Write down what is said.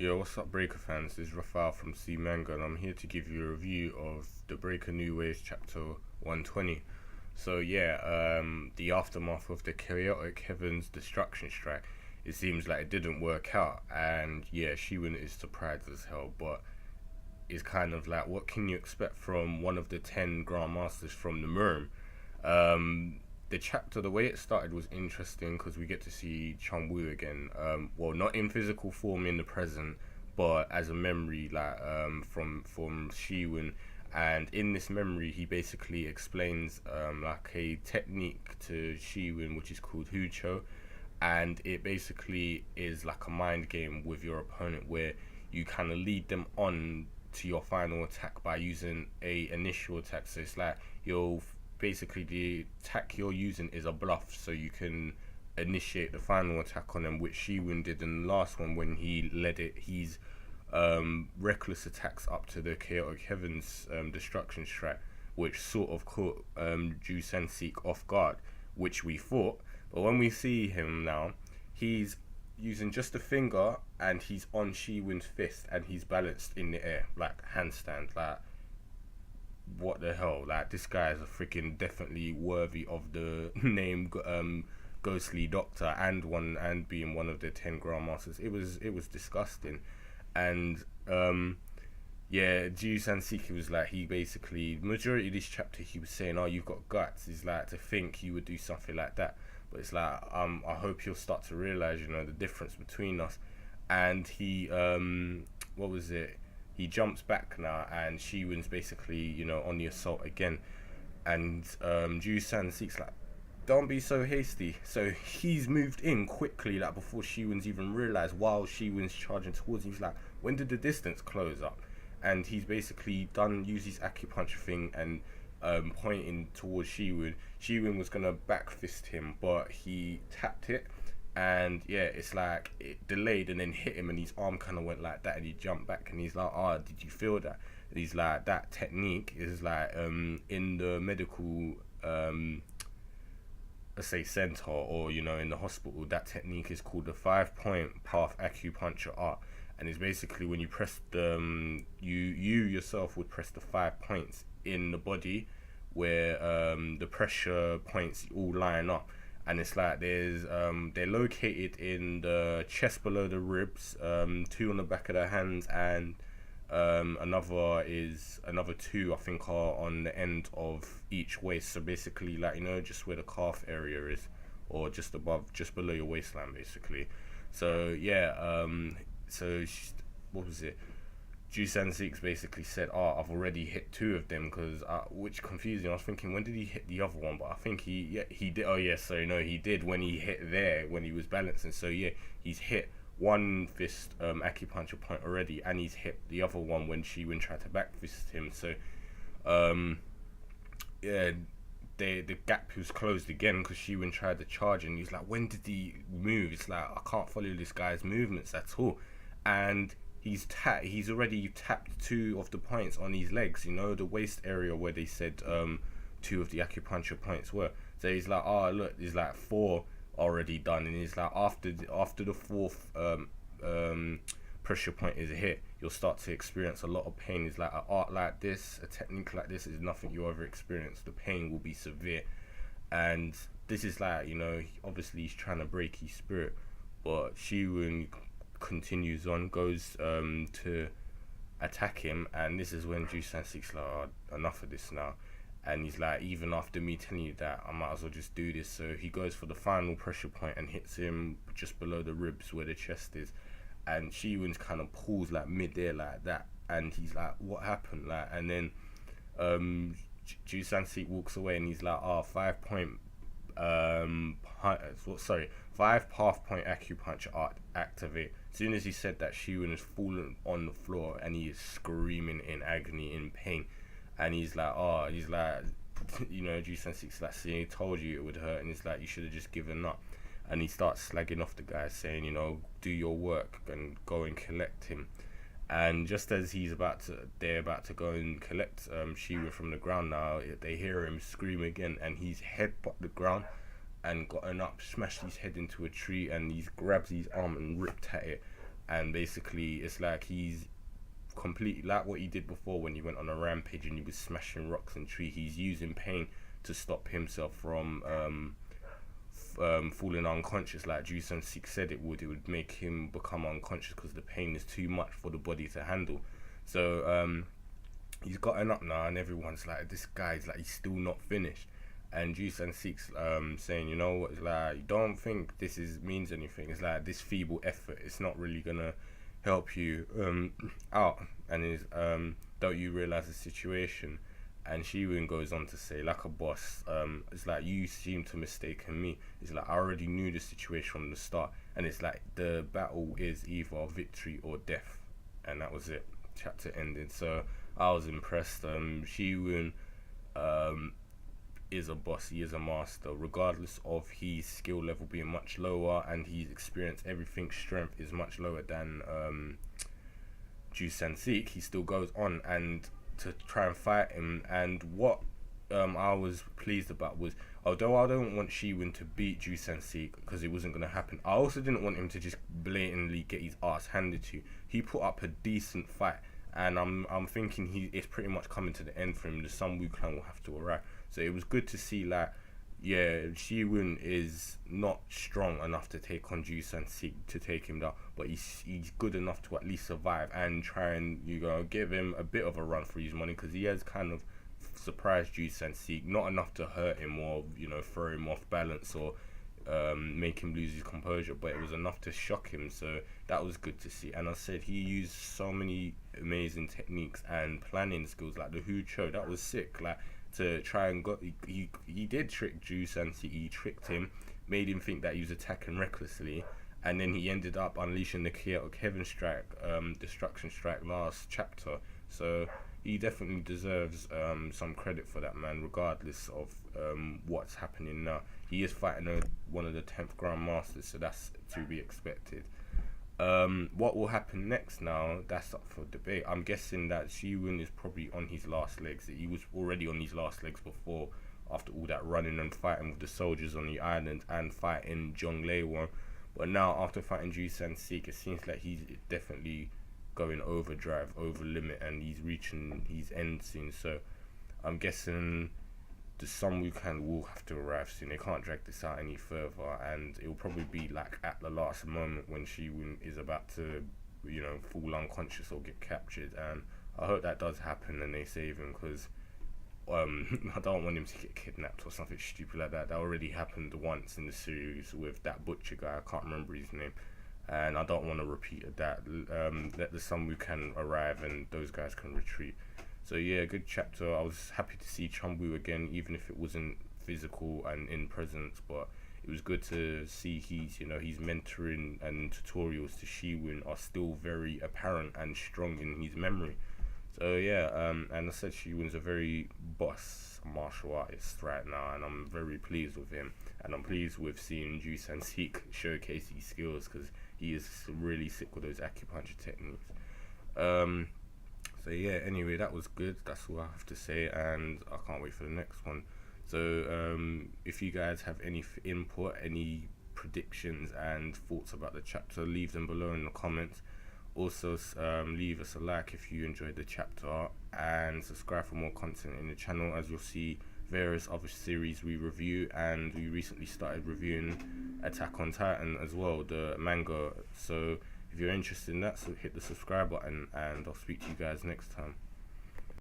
Yo, what's up, Breaker fans? This is Rafael from C Manga, and I'm here to give you a review of the Breaker New Ways chapter 120. The aftermath of the Chaotic Heavens Destruction Strike. It seems like it didn't work out, and yeah, Shi-Woon is surprised as hell, but it's kind of like, what can you expect from one of the 10 Grandmasters from the Merm? The chapter, the way it started was interesting because we get to see Chun-Woo again. Well, not in physical form in the present, but as a memory, like from Shi-Woon. And in this memory, he basically explains like a technique to Shi-Woon, which is called Hucho, and it basically is like a mind game with your opponent where you kind of lead them on to your final attack by using a initial attack. So it's like you'll basically, the attack you're using is a bluff, so you can initiate the final attack on them, which Shi-Woon did in the last one when he led it. He's reckless attacks up to the Chaotic Heavens destruction strike, which sort of caught Sang-Sik off guard, which we thought. But when we see him now, he's using just a finger and he's on Shi-Woon's fist and he's balanced in the air like handstand. Like, what the hell? Like, this guy is a freaking definitely worthy of the name Ghostly Doctor and being one of the 10 Grandmasters. It was disgusting. And Sang-Sik, he was like, he basically, majority of this chapter he was saying, oh, you've got guts. He's like, to think you would do something like that. But it's like, I hope you'll start to realize, the difference between us. And he what was it, he jumps back now, and Shi-Woon's basically, on the assault again. And Sang-Sik's like, don't be so hasty. So he's moved in quickly, like before Shi-Woon's even realized, while Shi-Woon's charging towards him. He's like, when did the distance close up? And he's basically used his acupuncture thing and pointing towards Shi-Woon. Shi-Woon was gonna back fist him, but he tapped it, and yeah, it's like it delayed and then hit him, and his arm kind of went like that, and he jumped back, and he's like, did you feel that? And he's like, that technique is like in the medical let's say center, or in the hospital, that technique is called the 5-point path acupuncture art. And it's basically when you press the you yourself would press the 5 points in the body where the pressure points all line up, and it's like there's they're located in the chest below the ribs, 2 on the back of the hands, and another 2 I think are on the end of each waist. So basically, like, just where the calf area is, or just below your waistline basically. So yeah, what was it? Sang-Sik basically said, I've already hit 2 of them, because which confused me. I was thinking, when did he hit the other one? But I think he did. Oh yeah, so no, he did when he hit there when he was balancing. So yeah, he's hit one fist acupuncture point already, and he's hit the other one when Shi-Woon tried to back fist him. So yeah, the gap was closed again because Shi-Woon tried to charge, and he's like, when did he move? It's like, I can't follow this guy's movements at all. And he's already tapped 2 of the points on his legs, the waist area where they said 2 of the acupuncture points were. So he's like, look, there's like 4 already done, and he's like, after the 4th pressure point is hit, you'll start to experience a lot of pain. It's like, an art like this, a technique like this is nothing you ever experience. The pain will be severe, and this is like, obviously he's trying to break his spirit, but Shi-Woon continues on, goes to attack him, and this is when Sang-Sik's like, enough of this now. And he's like, even after me telling you that, I might as well just do this. So he goes for the final pressure point and hits him just below the ribs where the chest is. And Shi-Woon's kind of pulls like mid-air like that, and he's like, what happened? Like, and then Sang-Sik walks away, and he's like, 5-point 5 path point acupuncture art activate. As soon as he said that, Shi-Woon has fallen on the floor, and he is screaming in agony, in pain. And he's like, Sang-Sik's like, see, I told you it would hurt. And he's like, you should have just given up. And he starts slagging off the guy, saying, do your work and go and collect him. And just as they're about to go and collect Shi-Woon from the ground now, they hear him scream again, and he's headbutt the ground and gotten up, smashed his head into a tree, and he grabs his arm and ripped at it. and basically it's like he's completely like what he did before when he went on a rampage and he was smashing rocks and trees. He's using pain to stop himself from falling unconscious. Like Sang-Sik said it would make him become unconscious because the pain is too much for the body to handle. So he's gotten up now, and everyone's like, this guy's like, he's still not finished. And Sang-Sik's saying, you know what, like, you don't think this means anything. It's like, this feeble effort, it's not really gonna help you out. And is don't you realize the situation? And Shi-Woon goes on to say, like a boss, it's like, you seem to mistaken me. It's like, I already knew the situation from the start. And it's like, the battle is either victory or death. And that was it. Chapter ended. So I was impressed. Shi-Woon is a boss. He is a master, regardless of his skill level being much lower and his experience. Everything strength is much lower than Sang-Sik. He still goes on and to try and fight him. And what I was pleased about was, although I don't want Shi-Woon to beat Sang-Sik because it wasn't going to happen, I also didn't want him to just blatantly get his ass handed to. He put up a decent fight, and I'm thinking it's pretty much coming to the end for him. The Sun-Woo clan will have to arrive. So it was good to see, like, yeah, Shi-Woon is not strong enough to take on Sang-Sik to take him down, but he's good enough to at least survive and try and, you know, give him a bit of a run for his money, because he has kind of surprised Sang-Sik, not enough to hurt him or, you know, throw him off balance or make him lose his composure, but it was enough to shock him. So that was good to see. And I said he used so many amazing techniques and planning skills, like the Hu-Cho, that was sick. Like, to try and he did trick Sang-Sik. He tricked him, made him think that he was attacking recklessly, and then he ended up unleashing the chaotic heaven strike, destruction strike last chapter. So he definitely deserves some credit for that, man, regardless of what's happening now. He is fighting one of the 10th Grandmasters, so that's to be expected. What will happen next now, that's up for debate. I'm guessing that Shi-Woon is probably on his last legs. He was already on his last legs before, after all that running and fighting with the soldiers on the island and fighting Jong-Il. But now, after fighting Sang-Sik, it seems like he's definitely going overdrive, over limit, and he's reaching his end soon. So I'm guessing the Sun-Woo clan will have to arrive soon. They can't drag this out any further, and it will probably be like at the last moment when Shi-Woon is about to, you know, fall unconscious or get captured. And I hope that does happen and they save him, because I don't want him to get kidnapped or something stupid like that. That already happened once in the series with that butcher guy. I can't remember his name, and I don't want to repeat that. Let the Sun-Woo clan arrive and those guys can retreat. So yeah, good chapter. I was happy to see Chun-Woo again, even if it wasn't physical and in presence, but it was good to see his mentoring and tutorials to Shi-Woon are still very apparent and strong in his memory. So yeah, and I said Shi-Woon's a very boss martial artist right now, and I'm very pleased with him, and I'm pleased with seeing Sang-Sik showcase his skills, because he is really sick with those acupuncture techniques. So yeah, anyway, that was good. That's all I have to say, and I can't wait for the next one. So if you guys have any input, any predictions and thoughts about the chapter, leave them below in the comments. Also leave us a like if you enjoyed the chapter, and subscribe for more content in the channel, as you'll see various other series we review, and we recently started reviewing Attack on Titan as well, the manga. So if you're interested in that, so hit the subscribe button, and I'll speak to you guys next time.